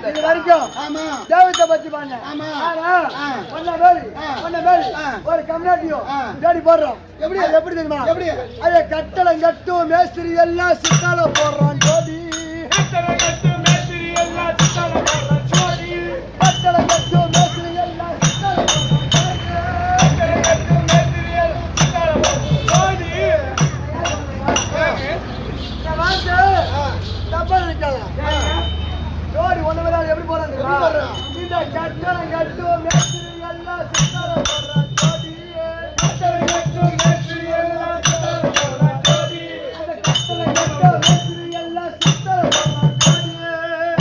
இது வரைக்கும் தெய்வத்தை பத்தி பாருங்க. ஒரு கம்யூனிட்டியும் தேடி போடுறோம். எப்படி தெரியுமா? அது கட்டளம் கட்டும் மேஸ்திரி எல்லாம் சித்தால போடுறான் ஜோடி. கட்டளம் கட்டும் மேஸ்திரி எல்லாம் சித்தால போடுறான் ஜோடி. கட்டளம் கட்டும் மேஸ்திரி எல்லாம் சித்தால போடுறான் ஜோடி. ஜோடி ஒண்ணு வேற எப்படி போறாங்க? இந்த கட்டளம் கட்டும் மேஸ்திரி எல்லாம் சித்தால போடுறான் ஜோடி. கட்டளம் கட்டும் மேஸ்திரி எல்லாம் சித்தால போடுறான் ஜோடி. அந்த கட்டளம் கட்டும் மேஸ்திரி எல்லாம் சித்தால போடுறான் ஜோடி.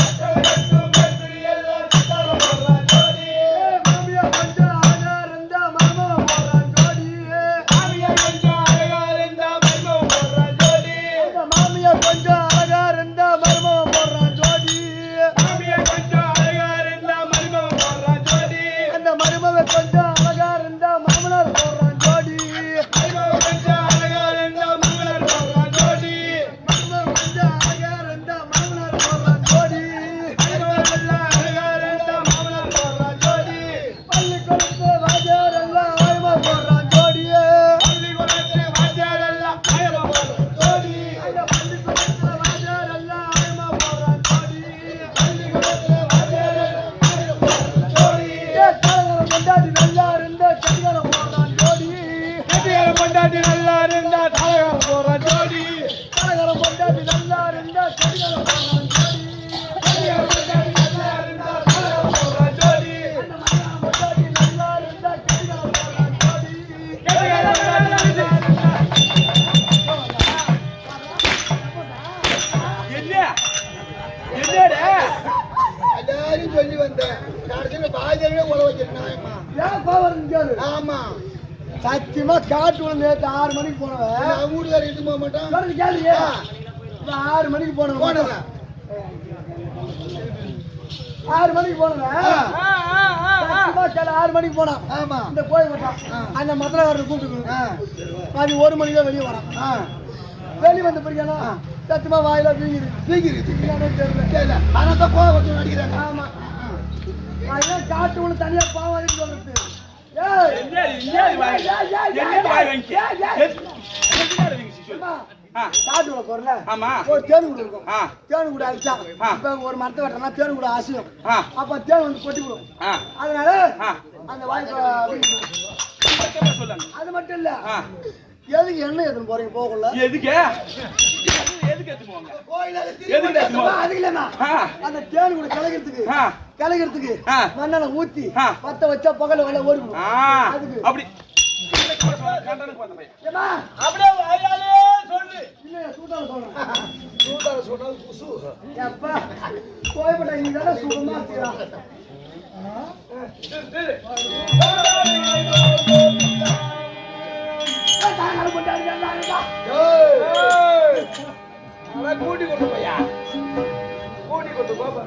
கட்டளம் கட்டும் மேஸ்திரி எல்லாம் சித்தால போடுறான் ஜோடி. மாமியா கொஞ்சம் அழகா இருந்தா மர்மம் போடுறான் ஜோடி. மாமியா கொஞ்சம் அழகா இருந்தா மர்மம் போடுறான் ஜோடி. அந்த மாமியா கொஞ்சம் அழகா இருந்தா மர்மம் போடுறான் ஜோடி. மாமியா கொஞ்சம் அழகா இருந்தா மர்மம் போடுறான் ஜோடி. அந்த மர்மம் கொஞ்சம் அழகா இருந்தா மாமனார் போடுறான் ஜோடி. மர்மம் கொஞ்சம் அழகா இருந்தா மாமனார் போடுறான் ஜோடி. மர்மம் கொஞ்சம் அழகா இருந்தா மாமனார் போடுறான் ஜோடி. மர்மம் கொஞ்சம் அழகா இருந்தா மாமனார் போடுறான் ஜோடி. பள்ளிக்கூடத்து வாத்தியார் எல்லாம் ஆயமா போடுறான் ஜோடி. பள்ளிக்கூடத்து வாத்தியார் எல்லாம் ஆயமா போடுறான் ஜோடி. அந்த பள்ளிக்கூடத்து வாத்தியார் எல்லாம் ஆயமா போடுறான் ஜோடி. பள்ளிக்கூடத்து வாத்தியார் எல்லாம் ஆயமா போடுறான் ஜோடி. காலகாலம் கொண்டாடி நல்லா இருந்தா கடிகாரம் போடுறான் ஜோடி. கடிகாரம் கொண்டாடி நல்லா இருந்தா காலகாலம் போடுறான் ஜோடி. காலகாலம் கொண்டாடி நல்லா இருந்தா கடிகாரம் போடுறான் ஜோடி. கடிகாரம் கொண்டாடி நல்லா இருந்தா காலகாலம் போடுறான் ஜோடி. அந்த மகரம் கொண்டாடி நல்லா இருந்தா கடிகாரம் போடுறான் ஜோடி. கடிகாரம் கொண்டாடி நல்லா இருந்தா எல்லாரும் சொல்லி வந்தேன். கடைசியில பாதியிலே உழ வச்சிருந்தாயம்மா. ஏன் கோவம் கேளு. ஆமா சத்தியமா காட்டு வந்து நேற்று 6 மணிக்கு போனவன் வீட்டுக்கார இட்டு போக மாட்டான். கேளுங்க 6 மணிக்கு போனவன் 6 மணிக்கு போனவன் 6 மணிக்கு போனான். ஆமா இந்த போய் மாட்டான். அந்த மதுரக்காரரை கூப்பிட்டு அது 1 மணிக்கு தான் வெளியே வரான். வெளியே வந்த பிறகு சத்தியமா வாயில வீங்கிருக்கு தெரியல. அதான் கோவம் வச்சு நடிக்கிறாங்க. ஆமா அதெல்லாம் காட்டு ஒண்ணு தனியா பாவாதின்னு சொல்றது. காட்டு குரல ஒரு தேனு கூட இருக்கும். தேனு கூட அடிச்சா இப்ப ஒரு மரத்தை வெட்டனா தேனு கூட ஆசையும். அப்ப தேன் வந்து கொட்டி விடும். அதனால அந்த வாய்ப்பை அது மட்டும் இல்ல. எதுக்கு என்ன எதுன்னு போறீங்க போகல? எதுக்கு அந்த தேனு கூட கலகிறதுக்கு மண்ணெண்ண ஊத்தி பத்த வச்சா பகல வேலை ஓடிடும். அதுக்கு போய்பட்ட நீங்க சுகமா கூட்டி கொண்டு போயா கூட்டி கொண்டு போப்பா.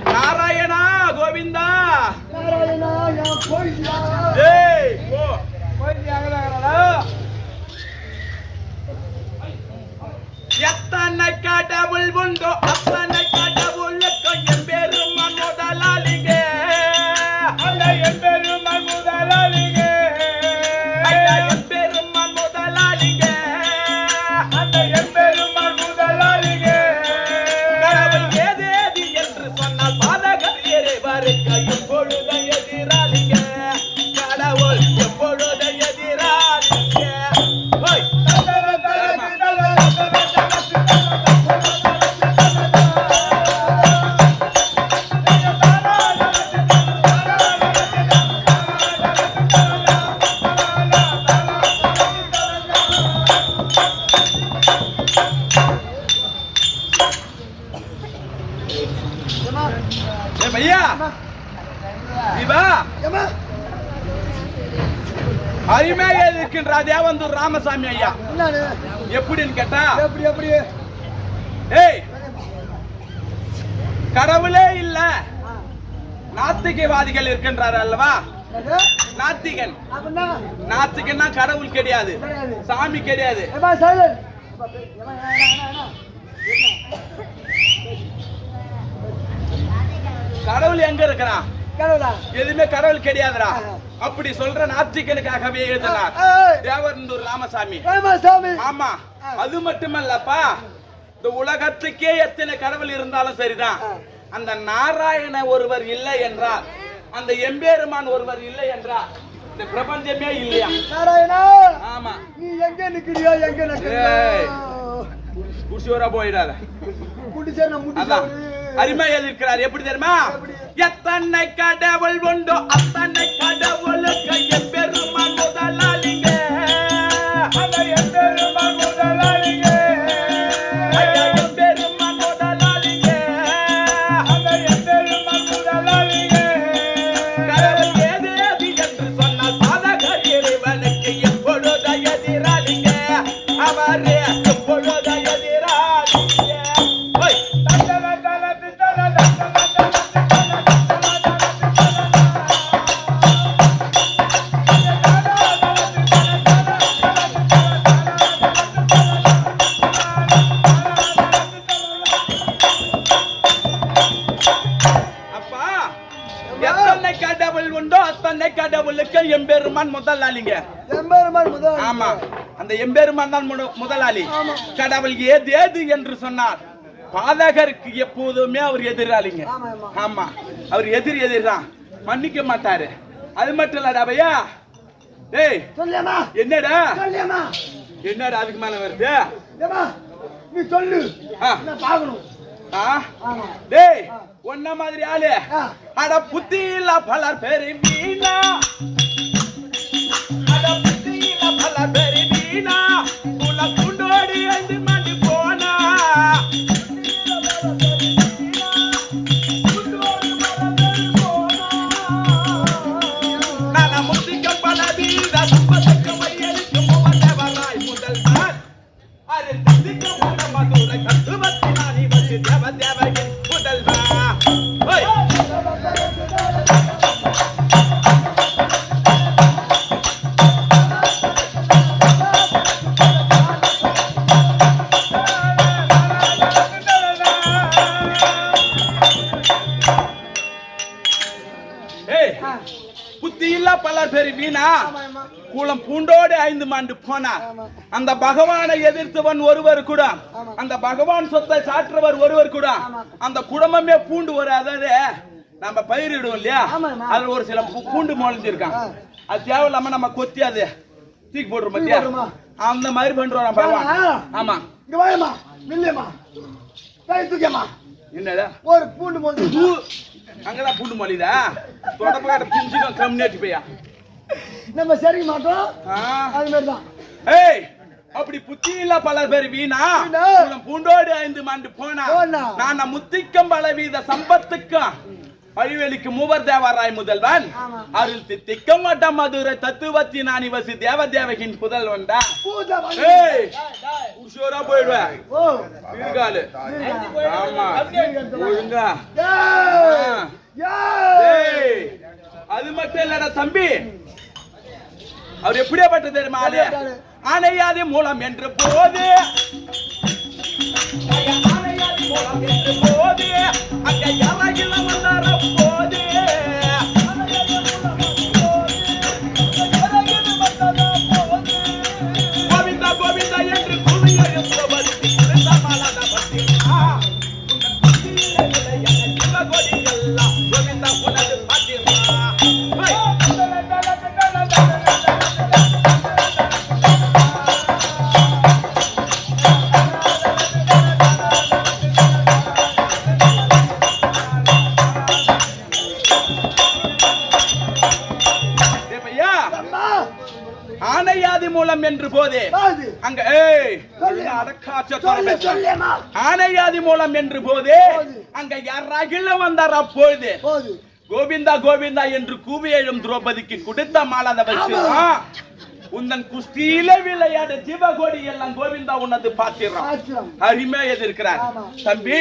நாராயணா கோவிந்தா நாராயணா கோவிந்தா ஏய் ஓ எத்தனை கடவுள் உண்டோ அத்தனை கடவுளுக்கு என் பெருமான் முதலாளிங்க அந்த என் பெருமான் முதலாளிங்க என் பெருமான் முதலாளிங்க அந்த என் பெருமான் முதலாளிங்க கடவுள் ஏதேது என்று சொன்னால் பாதகர் இறைவருக்கு எப்பொழுது எதிராளிங்க கடவுள் எப்பொழுது எதிராளிங்க ஓய் भैया அருமையாக இருக்கின்ற தேவந்தூர் ராமசாமி ஐயா எப்படின்னு கேட்டா எப்படி ஏய் கடவுளே இல்ல நாத்திகவாதிகள் இருக்கின்றார் அல்லவா நாத்திகன் நாத்திகன்னா கடவுள் கிடையாது சாமி கிடையாது கடவுள் எங்க இருக்கிறான் எதுவுமே கடவுள் கிடையாதுடா அப்படி சொல்ற நாத்திகனுக்காகவே எழுதினார் தேவந்தூர் ராமசாமி ஆமா அது மட்டுமல்லப்பா இந்த உலகத்துக்கே எத்தனை கடவுள் இருந்தாலும் சரிதான் அந்த நாராயண ஒருவர் இல்லை என்றால் அந்த எம்பெருமான் ஒருவர் இல்லை என்றால் இந்த பிரபஞ்சமே இல்லையா நாராயணா ஆமா நீ எங்க நிக்கிறியோ எங்க நிக்கிறியோ குடிசோரா போயிடாத அருமையில் இருக்கிறார் எப்படி தெரியுமா எத்தனை கடவுள் உண்டோ அத்தனை கடவுளுக்கு எம்பெருமான் முதலாளிங்க அந்த எம்பெருமான் முதலாளிங்க எம்பெருமான் முதலாளிங்க அந்த எம்பெருமான் முதலாளிங்க கடவுள் ஏது என்று சொன்னால் பாதகர் இறைவனுக்கு எப்பொழுது எதிராளிங்க அவரே எப்பொழுது எதிராளிங்க கடவுள் உண்டோ அத்தனை கடவுளுக்கு எம்பெருமான் முதலாளிங்க ஆமா அந்த எம்பெருமான் தான் முதலாளி கடவுள் ஏது ஏது என்று சொன்னார் பாதகருக்கு எப்போதுமே அவர் எதிராளிங்க ஆமா அவர் எதிர்தான் மன்னிக்க மாட்டாரு அது மட்டும் இல்லடா பையா டேய் என்னடா என்னடா அதுக்கு மேல வருது நீ சொல்லு நான் பார்க்கணும் டேய் ஒன்ன மாதிரி ஆளு அட புத்தி இல்ல பலர் பேரு வீணா அட புத்தி இல்ல பலர் பேரு வீணா உள்ள குண்டோடி ஐந்து மணி போனா நான் முத்திக்க பல வீத சம்பத்துக்கு மையலுக்கு முவந்தவராய் முதல் தான் அது திந்திக்க மதுரை தத்துவத்தினானி வந்து தேவ தேவையின் முதல்வா புத்தி இல்ல பலர் பேரு வீணா கூலம் பூண்டோடு 5 மாண்டு போனார் அந்த பகவானை எதிர்த்தவன் ஒருவர் கூட அந்த பகவான் சொத்தை சாற்றவர் ஒருவர் கூட அந்த குடும்பமே பூண்டு ஒரு அதாவது நம்ம பயிரிடுவோம் இல்லையா அதுல ஒரு சில பூண்டு முளைஞ்சிருக்கான் அது தேவையில்லாம நம்ம கொத்தி அது தூக்கி போடுறோம் பத்தியா அந்த மாதிரி பண்றோம் பகவான் ஆமா என்னடா ஒரு பூண்டு முளைஞ்சு அங்கதான் பூண்டு மொழிதா தொடப்ப பிஞ்சுக்கும் கம்மியாச்சு பையா நம்ம சரிக்க மாட்டோம் அது மாதிரிதான் ஏய் அப்படி புத்தியில பல பேர் வீணா பூண்டோடு 5 மாண்டு போனா நான் முத்திக்கும் பல வீத சம்பத்துக்கும் பழிவெளிக்கு மூவர் தேவராய் முதல்வன் அருள் தித்திக்கும் வட்ட மதுரை தத்துவத்தி நானி வசி தேவ தேவகின் புதல்வன்டா உஷோரா போயிடுவேன் வீடுகாலு ஆமா ஒழுங்கா அது மட்டும் இல்லடா தம்பி அவர் எப்படியாப்பட்ட தெரியுமா ஆனையாதி மூலம் என்று போது ஆனையாதி மூலம் என்று போது அங்க யாராகில வந்தார போது கோவிந்தா கோவிந்தா என்று கூவிய கோவிந்தா புனது பாத்திரமா ஆனையாதி மூலம் என்று போதே அங்க ஆனையாதி மூலம் என்று போதே அங்க யாராகில வந்தார் அப்போது கோவிந்தா கோவிந்தா என்று கூவி எழும் திரௌபதிக்கு கொடுத்த மாலாத வச்சு உந்தன் குஸ்தியில விளையாட ஜீவகோடி எல்லாம் கோவிந்தா உன்னது பாத்திரம் அருமையா எதிர்க்கிறார் தம்பி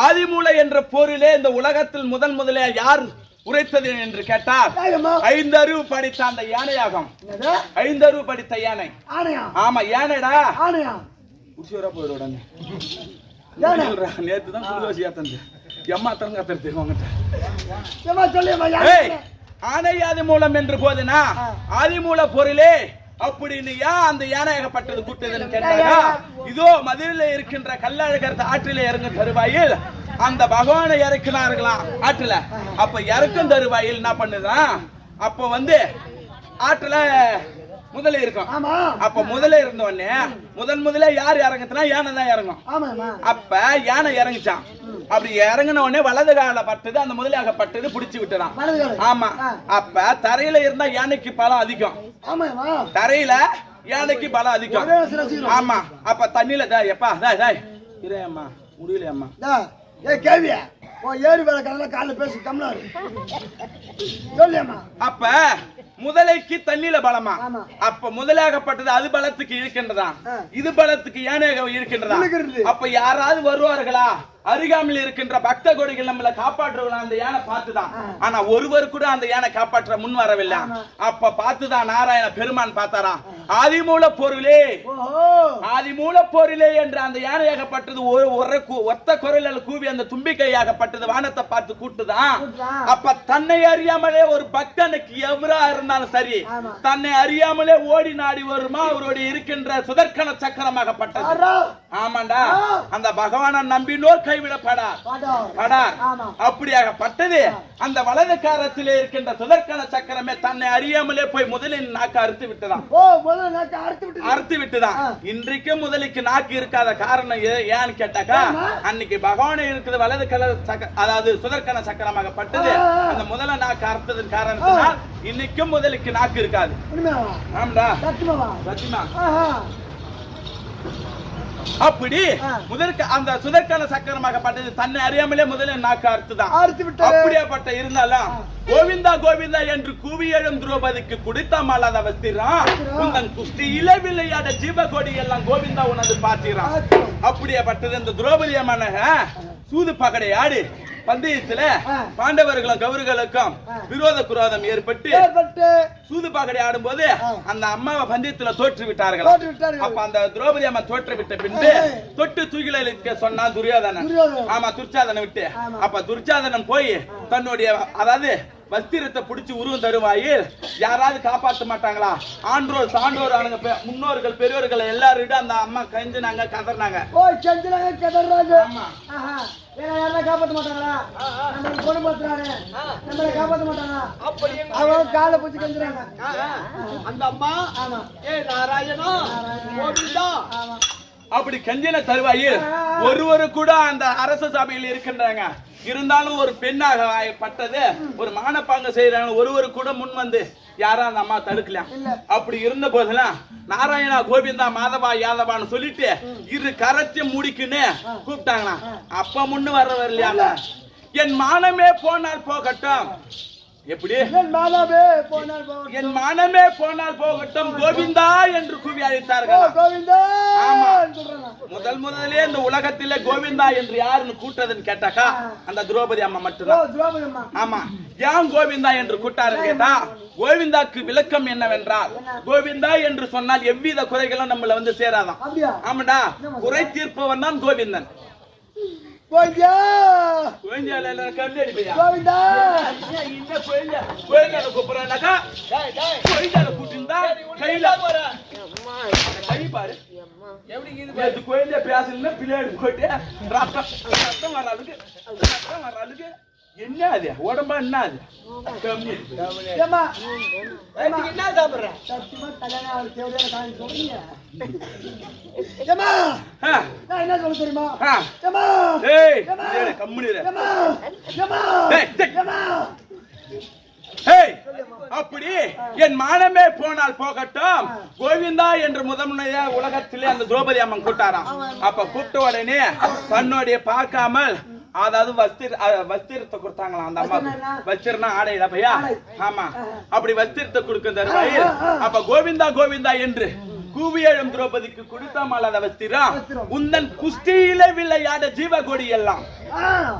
ஆதிமூலை என்ற போரிலே இந்த உலகத்தில் முதலே யார் உரைத்தது என்று கேட்டார் 5 அறிவு படித்த அந்த யானையாகும் 5 அறிவு படித்த யானை ஆமா யானைடா உஷோரா போயிடுவாங்க நேத்து தான் குருவாசியா தந்து எம்மா தங்க தெரிவாங்க ஆனையாதி மூலம் என்று போதுனா ஆதிமூல பொருளே அப்படின்னு ஏன் அந்த யானையாகப்பட்டது கூட்டதுன்னு கேட்டாங்க இதோ மதுரையில இருக்கின்ற கள்ளழகர் ஆற்றிலே இறங்கும் தருவாயில் அந்த பகவானை இறக்கினார்களாம் ஆற்றுல அப்ப இறக்கும் தருவாயில் என்ன பண்ணுதான் அப்ப வந்து ஆற்றுல முதல்ல இருக்கும் அப்ப முதல்ல இருந்த உடனே முதல்ல யார் இறங்குதுன்னா யானை தான் இறங்கும் அப்ப யானை இறங்குச்சான் அப்படி இறங்கின உடனே வலது கால பட்டது அந்த முதலாகப்பட்டது பிடிச்சு விட்டுறான் ஆமா அப்ப தரையில இருந்தா யானைக்கு பலம் அதிகம் தரையில யானைக்கு பலம் அதிகம் ஆமா அப்ப தண்ணியில எப்பா அம்மா முடியலையம்மா கேவியா ஏறி வேலை காலைல பேசி தமிழ் சொல்லியம்மா அப்ப முதலைக்கு தண்ணியில பலமா அப்ப முதலாகப்பட்டது அது பலத்துக்கு இருக்கின்றதா இது பலத்துக்கு யானையாக இருக்கின்றதா அப்ப யாராவது வருவார்களா அருகாமையில் இருக்கின்ற பக்த கோடிகள் நம்மளை காப்பாற்றுவாங்க அந்த யானை பார்த்துதான் ஆனா ஒருவர் கூட அந்த யானை காப்பாற்ற முன் வரவில்லை அப்ப பார்த்துதான் நாராயண பெருமான் பார்த்தாராம் ஆதிமூல பொருளே என்று அந்த யானையாகப்பட்டது ஒத்த குரலில் கூவி அந்த தும்பிக்கையாகப்பட்டது வானத்தை பார்த்து கூட்டுதான் அப்ப தன்னை அறியாமலே ஒரு பக்தனுக்கு எவரா இருந்தாலும் சரி தன்னை அறியாமலே ஓடி நாடி வருமா அவருடைய இருக்கின்ற சுதர்க்கன சக்கரமாகப்பட்டது ஆமாண்டா அந்த பகவானை நம்பினோர் கைவிடப்படார் அப்படியாகப்பட்டது அந்த வலது காரத்திலே இருக்கின்ற சுதர்க்கன சக்கரமே தன்னை அறியாமலே போய் முதலின் நாக்கு அறுத்து விட்டதான் அறுத்து விட்டுதான் இன்றைக்கு முதலுக்கு நாக்கு இருக்காத காரணம் ஏன்னு கேட்டாக்கா அன்னைக்கு பகவானை இருக்குது வலது கலர் அதாவது சுதர்க்கன சக்கரமாகப்பட்டது அந்த முதல நாக்கு அறுத்ததன் காரணத்தினால் இன்னைக்கும் முதலுக்கு நாக்கு இருக்காது ஆமாடா சத்தியமா அப்படி முதற்கு அந்த சுதர்க்கன சக்கரமாகப்பட்டது தன்னை அறியாமலே முதலில் நாக்கு அறுத்துதான் அப்படியாப்பட்ட இருந்தாலும் கோவிந்தா கோவிந்தா என்று கூவி எழும் திரௌபதிக்கு குடித்த மாலாத வஸ்திரம் உந்தன் குஸ்தியில விளையாட ஜீவகோடி எல்லாம் கோவிந்தா உனது பாத்திரம் அப்படியாப்பட்டது இந்த திரௌபதி அம்மன சூது பகடை ஆடி பந்தயத்துல பாண்டவர்களும் கௌரவர்களுக்கும் விரோத குரோதம் ஏற்பட்டு சூது பாக்கடை ஆடும் போது அந்த அம்மாவை பந்தயத்துல தோற்று விட்டார்கள் அப்ப அந்த திரௌபதி அம்மா தோற்று விட்ட பின்பு தொட்டு தூக்கில சொன்னா துரியோதனன் ஆமா துர்ச்சாதனை விட்டு அப்ப துர்ச்சாதனன் போய் தன்னுடைய அதாவது வஸ்திரத்தை பிடிச்சு உருவம் தருவாயில் யாராவது காப்பாற்ற மாட்டாங்களா ஆன்றோர் சான்றோர் முன்னோர்கள் பெரியோர்கள் எல்லாரும் அந்த அம்மா கெஞ்சினாங்க கதறினாங்க காப்பாற்ற மாட்டாங்களா நம்ம பொண்ணு பார்த்துறாங்க நம்மளை காப்பாற்ற மாட்டாங்க அவங்க காலை பிடிச்சி கெஞ்சுறாங்க அந்த அம்மா நாராயணா அப்படி கெஞ்சின தருவாயில் ஒருவரு கூட அந்த அரச சபையில் இருக்கின்றாங்க இருந்தாலும் ஒரு பெண்ணாக பட்டது ஒரு மானப்பாங்க செய்யறாங்க ஒருவரு கூட முன் வந்து யாரும் அந்த அம்மா தடுக்கலாம். அப்படி இருந்த போதெல்லாம் நாராயணா கோவிந்தா மாதவா யாதவான்னு சொல்லிட்டு இரு கரத்தை முடிக்குன்னு கூப்பிட்டாங்கண்ணா. அப்ப முன்னு வரலையாங்க. என் மானமே போனால் போகட்டும். எப்படி என் மானமே போனால் போகட்டும், என் மானமே போனால் போகட்டும் கோவிந்தா என்று கூவி அழைத்தார்கள். கோவிந்தா. ஆமா, முதலே இந்த உலகத்திலே கோவிந்தா என்று யாருன்னு கூட்டதுன்னு கேட்டாக்கா அந்த திரௌபதி அம்மா மட்டும்தான். ஆமா, ஏன் கோவிந்தா என்று கூட்டாருன்னு கேட்டா கோவிந்தாக்கு விளக்கம் என்னவென்றால் கோவிந்தா என்று சொன்னால் எவ்வித குறைகளும் நம்மள வந்து சேராதான். ஆமாடா, குறை தீர்ப்பவன் தான் கோவிந்தன். கோவிந்தா கோவிந்தால கண்ணு அடிப்பையா? கோவிந்தா இந்த கோவிந்தா கோவிந்தால கூப்பிடுறானாக்கா கோவிந்தால கூட்டிருந்தா கையில கை பாரு எப்படி இது கோவிந்தா பேசலன்னா பிள்ளையாடு போட்டு ரத்தம் வர அளவுக்கு என்ன அது உடம்பா என்ன அது கம்மி ஏமா என்ன சாப்பிடுற சத்தியமா கல்யாணம் தேவையான காரணம் சொல்றீங்க. ஏமா நான் என்ன சொல்ல தெரியுமா? ஏமா ஏய் கம்முனு இரு. ஏமா ஏமா ஏமா ஏய் அப்படி என் மானமே போனால் போகட்டும் கோவிந்தா என்று முதன்முறையா உலகத்திலே அந்த திரௌபதி அம்மன் கூட்டாராம். அப்ப கூப்பிட்ட உடனே தன்னுடைய பார்க்காமல் அதாவது வஸ்திரத்தை கொடுத்தாங்களாம் அந்த அம்மா. வஸ்திரம்னா ஆடையில பையா. ஆமா, அப்படி வஸ்திரத்தை கொடுக்கும் தருவாயில் அப்ப கோவிந்தா கோவிந்தா என்று கூவி எழும் திரௌபதிக்கு கொடுத்தாமல் அந்த வஸ்திரம் உந்தன் குஸ்தியில விளையாட ஜீவகொடி எல்லாம்.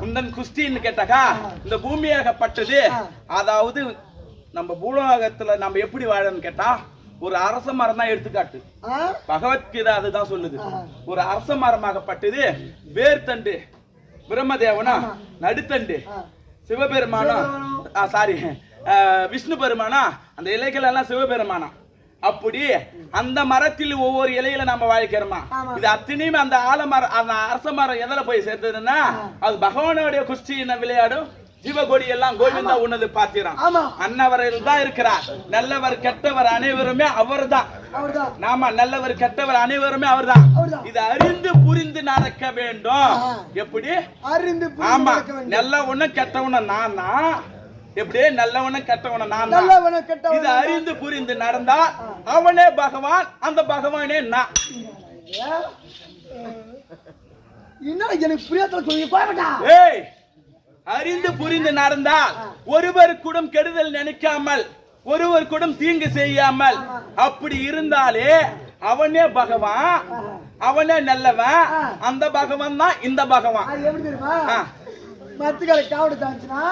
உந்தன் குஸ்தின்னு கேட்டாக்கா இந்த பூமியாகப்பட்டது. அதாவது நம்ம பூலோகத்துல நம்ம எப்படி வாழன்னு கேட்டா ஒரு அரச மரம் தான் எடுத்துக்காட்டு. பகவத்கீதை அதுதான் சொல்லுது. ஒரு அரச மரமாகப்பட்டது வேர்த்தண்டு பிரம்மதேவனா, நடுத்தண்டு சிவபெருமானா, சாரி விஷ்ணு பெருமானா, அந்த இலைகள் எல்லாம் சிவபெருமானா. அப்படி அந்த மரத்தில் ஒவ்வொரு இலையில நம்ம வாழ்க்கிறோமா. இது அத்தனையும் அந்த ஆலமரம் அந்த அரச மரம் எதில போய் சேர்ந்ததுன்னா அது பகவானுடைய குஸ்தியின விளையாடும் ஜீவகொடி எல்லாம் கோவிந்தா உன்னது பாத்திரம். அன்னவரில் தான் இருக்கிறார். நல்லவர் கெட்டவர் அனைவருமே அவர்தான். நாம நல்லவர் கெட்டவர் அனைவருமே அவர்தான். இது அறிந்து புரிந்து நடக்க வேண்டும். எப்படி அறிந்து? ஆமா, நல்லவனும் கெட்டவனும் நான் தான். எப்படி நல்லவனும் கெட்டவனும் நான் தான். இது அறிந்து புரிந்து நடந்தா அவனே பகவான், அந்த பகவானே நான். என்ன எனக்கு புரியாத சொல்லுங்க. ஏய், அறிந்து புரிந்து நடந்தால் ஒருவர் கூட கெடுதல் நினைக்காமல் ஒருவர் கூட தீங்கு செய்யாமல் அப்படி இருந்தாலே அவனே பகவான், அவனே நல்லவன். அந்த பகவான் தான் இந்த பகவான். எப்படி தெரியுமா? மத்துக்கார காவடி தாச்சுனா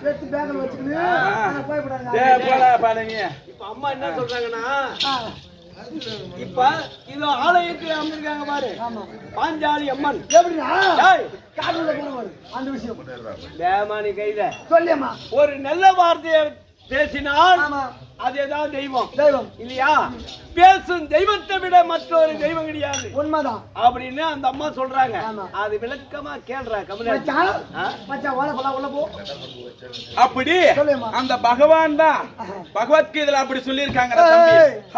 வெட்டி பேக்கல வச்சுக்கிட்டு போய் போறாங்க. இப்ப அம்மா என்ன சொல்றாங்கன்னா இப்ப இது ஆலயத்துல அமைஞ்சிருக்காங்க பாரு. பாஞ்சாலி அம்மன். எப்படின்னா காட்டுல போனவர் அந்த விஷயம் தேமானி கையில சொல்லியம்மா ஒரு நல்ல வார்த்தையை பேசினால் அதேதான் தெய்வம். தெய்வம் இல்லையா? பேசும் தெய்வத்தை விட மற்றொரு தெய்வம் கிடையாது. உண்மைதான் அப்படின்னு அந்த அம்மா சொல்றாங்க. அது விளக்கமா கேள்ற அப்படி அந்த பகவான் தான் பகவத்கீதையில அப்படி சொல்லியிருக்காங்க.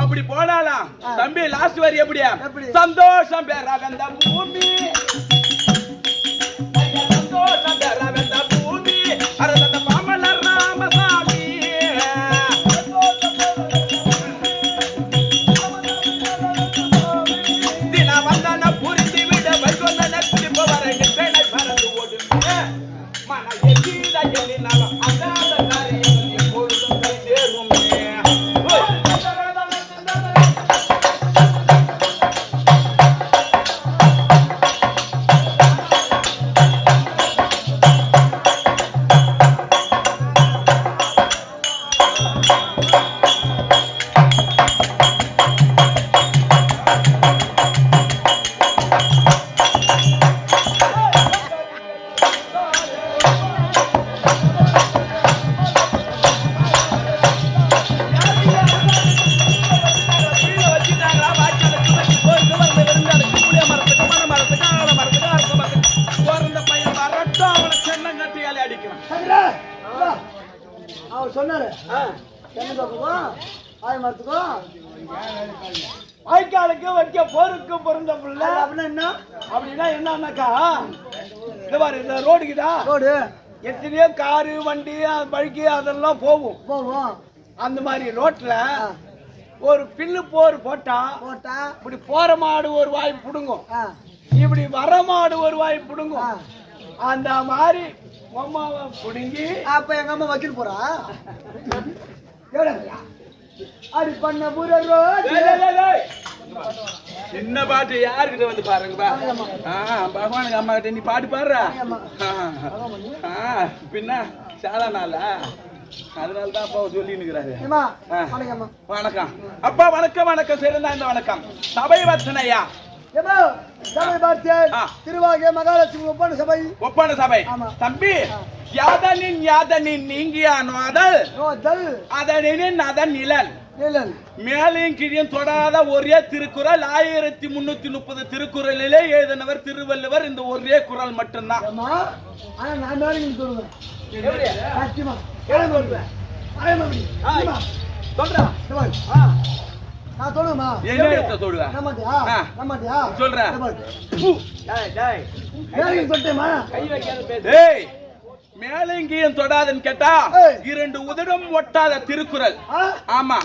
அப்படி போனாலாம் தம்பி லாஸ்ட் வரி எப்படியா? சந்தோஷம் பெற வந்த பூமி, சந்தோஷம் பெற வந்த பூமி அரசந்த பாமலர் ராமசாமி. தின வந்தன புரிந்து விட வைகொண்ட நட்பு போவரை பேனை பறந்து ஓடுமே மன எதிர எண்ணினாலும் அகாத காரியங்கள் எப்பொழுதும் கை சேருமே. அவர் சொன்னாரு வாய்க்காலுக்கு வைக்க போருக்கு பொருந்த பிள்ளை அப்படின்னா என்ன? அப்படின்னா என்னன்னாக்கா இந்த மாதிரி இந்த ரோடுக்குதா ரோடு எத்தனையோ காரு வண்டி பைக்கு அதெல்லாம் போகும். அந்த மாதிரி ரோட்ல ஒரு பில்லு போர் போட்டா இப்படி போற மாடு ஒரு வாய் புடுங்கும், இப்படி வர மாடு ஒரு வாய் புடுங்கும். அந்த மாதிரி அம்மாவை புடுங்கி அப்ப எங்க அம்மா வக்கீல் போறா அது பண்ண புரோ சின்ன பாட்டு யாருக்கிட்ட வந்து பாருங்கப்பா. பகவானுக்கு அம்மா கிட்ட நீ பாட்டு பாடுற பின்ன சாலா நாள அதனாலதான் அப்பா சொல்லி நிக்கிறாரு. வணக்கம் அப்பா. வணக்கம் வணக்கம் சிறந்த இந்த வணக்கம். சபை வச்சனையா திருவாகிய மகாலட்சுமி ஒப்பன சபை தம்பி. யாதனின் யாதனின் நீங்கியானோ அதனின் அதன் நிழல் மேலையும் கீழையும் தொடாத ஒரே திருக்குறள் 1330 திருக்குறளிலே எழுதினவர் திருவள்ளுவர். இந்த ஒரே குறள் மட்டும்தான். மேலங்கியும் தொடாதுன்னு கேட்டா 2 உதடும் ஒட்டாத திருக்குறள். ஆமா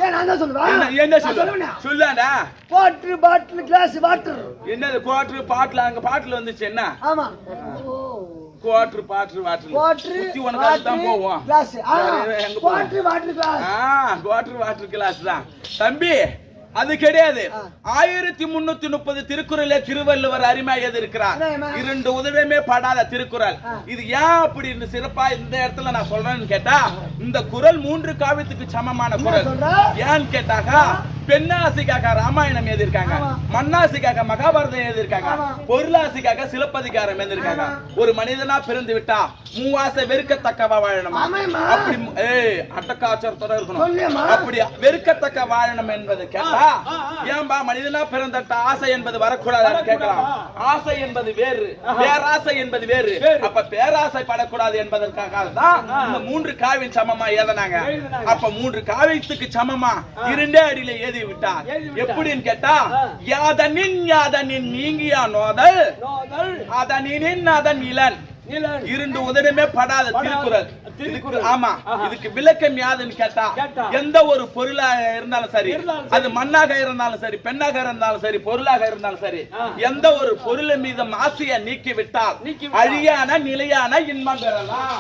என்ன சொல்லாடா? வாட்டர் பாட்டில் கிளாஸ் வாட்டர் என்னது குவாட்டர் பாட்டில்? அங்க பாட்டில் வந்துச்சு என்ன? ஆமா குவாட்டர் பாட்டர் வாட்டர் குத்தி உனக்கு தான் போவோம். Quarter water class. Quarter water class தான் தம்பி. அது கிடையாது. 1330 திருக்குறளே திருவள்ளுவர் அருமையா எழுதியிருக்கிறார். 2 உதவியுமே படாத திருக்குறள். இது ஏன் அப்படி சிறப்பா இந்த இடத்துல நான் சொல்றேன்னு கேட்டா, இந்த குறள் 3 காவியத்துக்கு சமமான குறள். ஏன்னு கேட்டாக்கா, பெண்ணாசிக்காக ராமாயணம் எழுதியிருக்காங்க, மண்ணாசிக்காக மகாபாரதம் எழுதியிருக்காங்க, பொருளாசிக்காக சிலப்பதிகாரம் எழுதியிருக்காங்க. ஒரு மனிதனா பிறந்து விட்டா 3 ஆசை வெறுக்கத்தக்கவா வாழணும். அப்படி அட்டக்காச்சரத்தோட இருக்கணும். அப்படி வெறுக்கத்தக்க வாழணும் என்பது கேட்டா, ஏன்பா மனிதனா பிறந்தட்ட ஆசை என்பது வரக்கூடாது கேட்கலாம். ஆசை என்பது வேறு, பேராசை என்பது வேறு. அப்ப பேராசை படக்கூடாது என்பதற்காக தான் இந்த 3 காவியம் சமமா எழுதினாங்க. அப்ப 3 காவியத்துக்கு சமமா 2 அடியில எழுதி விட்டார். எப்படின்னு கேட்டா, யாதனின் யாதனின் நீங்கியா நோதல் அதனின் அதன் இளன் 2 உதடுமே படாத திருக்குறள். ஆமா, இதுக்கு விளக்கம் யாதுன்னு கேட்டா, எந்த ஒரு பொருளாக இருந்தாலும் சரி, அது மண்ணாக இருந்தாலும் சரி, பெண்ணாக இருந்தாலும் சரி, பொருளாக இருந்தாலும் சரி, எந்த ஒரு பொருள் மீது ஆசையை நீக்கி விட்டால் அழியான நிலையான இன்பம் பெறலாம்.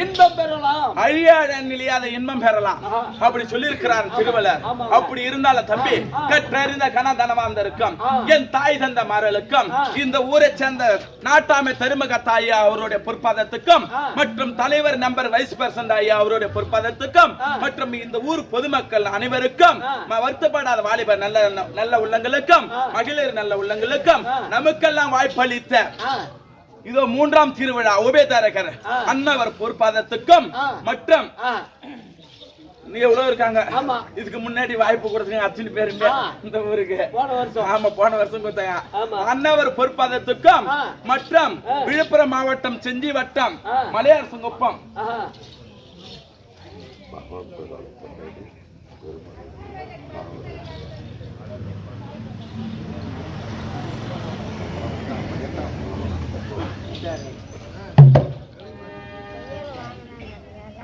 இன்பம் பெறலாம், அழியாத நிலையாத இன்பம் பெறலாம் அப்படி சொல்லியிருக்கிறார் திருவள்ளுவர். அப்படி இருந்தாலும் தம்பி, கற்றறிந்த கனதனவாந்தருக்கும் என் தாய் தந்த மரலுக்கும் இந்த ஊரை சேர்ந்த நாட்டாமை தருமக தாயா அவருடைய பொற்பாதத்துக்கும் மற்றும் தலைவர் நம்பர் வைஸ் பிரசிடண்ட் ஐயா அவருடைய பொற்பாதத்துக்கும் மற்றும் இந்த ஊர் பொதுமக்கள் அனைவருக்கும், வருத்தப்படாத வாலிபர் நல்ல நல்ல உள்ளங்களுக்கும் மகளிர் நல்ல உள்ளங்களுக்கும் நமக்கெல்லாம் வாய்ப்பளித்த இதோ 3ஆம் திருவிழா உபயதாரகர் அன்னவர் பொற்பாதத்துக்கும் மற்றும் நீ எவ்வளவு இருக்காங்க. இதுக்கு முன்னாடி வாய்ப்பு கொடுத்தீங்க அத்தனை பேருமே இந்த ஊருக்கு. ஆமா, போன வருஷம் கொடுத்தாங்க. அன்னவர் பொற்பாதத்துக்கும் மற்றும் விழுப்புரம் மாவட்டம் செஞ்சி வட்டம் மலையாரசங்குப்பம்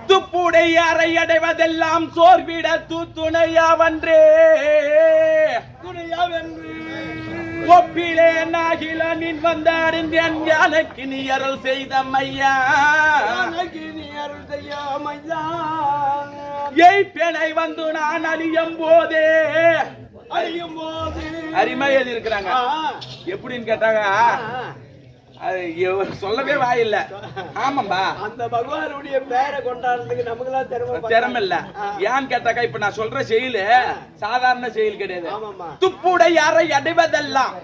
துப்புடையாரை அடைவதெல்லாம் சோர்விட துணையாவன்றே துணையாவென்று ஒப்பிலே நாகில நின் வந்த அறிந்தேன் யானைக்கு நீ அருள் செய்த மையா எய்ப்பேனை வந்து நான் அறியும் போதே அருமை எழுதி இருக்கிறாங்க. எப்படின்னு கேட்டாங்க, சொல்லவே வாயில்ல. ஆமாம்பா, அந்த பகவானுடைய பேரை கொண்டாடுறதுக்கு நமக்கு திறமை இல்ல. ஏன்னு கேட்டாக்கா, இப்ப நான் சொல்ற செயலு சாதாரண செயல் கிடையாது. துப்புடை யாரை அடைவதெல்லாம்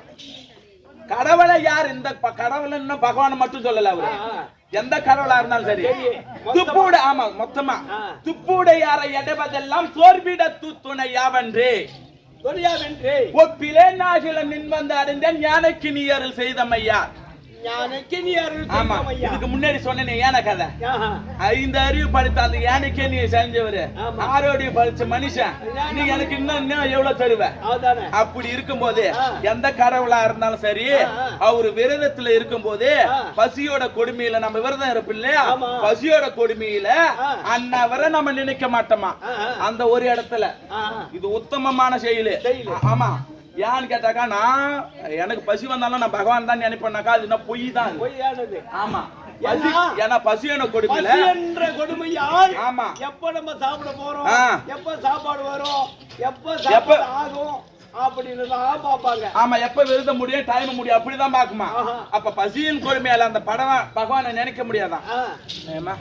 கடவுளை யார், இந்த கடவுள்னு பகவான் மட்டும் சொல்லல, அவரு எந்த கடவுளா இருந்தாலும் சரி, துப்புட ஆமா மொத்தமா துப்புடை யாரை அடைவதெல்லாம் சோர்விட துணை யாவன்றே ஒப்பிலே நாகில நின் வந்து அடைந்த ஞானக்கு நீ அருள் செய்தமையா. யானைக்கு நீ அருள் ஆமா செய்யும் ஐயா. இதுக்கு முன்னாடி சொன்னேனே யானை கதை ஆஹா. 5 அறிவு படித்த அந்த யானைக்கே நீ செஞ்சவரு ஆமா. 6 அறிவு படிச்ச மனுஷன் நீ எனக்கு இன்னும் எவ்வளவு தருவ அதுதானே. அப்படி இருக்கும்போது எந்த கடவுளா இருந்தாலும் சரி அவரு விரதத்துல இருக்கும்போது பசியோட கொடுமையில நம்ம விரதம் இருப்போம் இல்லையா ஆமா. பசியோட கொடுமையில அன்னவரை நம்ம நினைக்க மாட்டோமா அந்த ஒரு இடத்துல இது உத்தமமான செயலு ஆமா ஏன்னு கேட்டாக்கா நான் எனக்கு பசி வந்தாலும் நான் பகவான் தான் நினைப்பேன்னாக்கா அது என்ன பொய் தான் பொய்யானது. ஆமா ஏன்னா பசியான கொடுமையில பசி என்ற கொடுமையால் ஆமா எப்ப நம்ம சாப்பிட போறோம் ஆ. எப்ப சாப்பாடு வரும் எப்ப சாப்பாடு ஆகும் அப்படின்னு தான் பாப்பாங்க. ஆமா எப்ப விருத முடியும் டைம் முடியும் அப்படிதான் பாக்குமா ஆஹா. அப்ப பசியின் கொடுமையால அந்த படம் பகவானை நினைக்க முடியாதான் ஆ. ஏம்மா?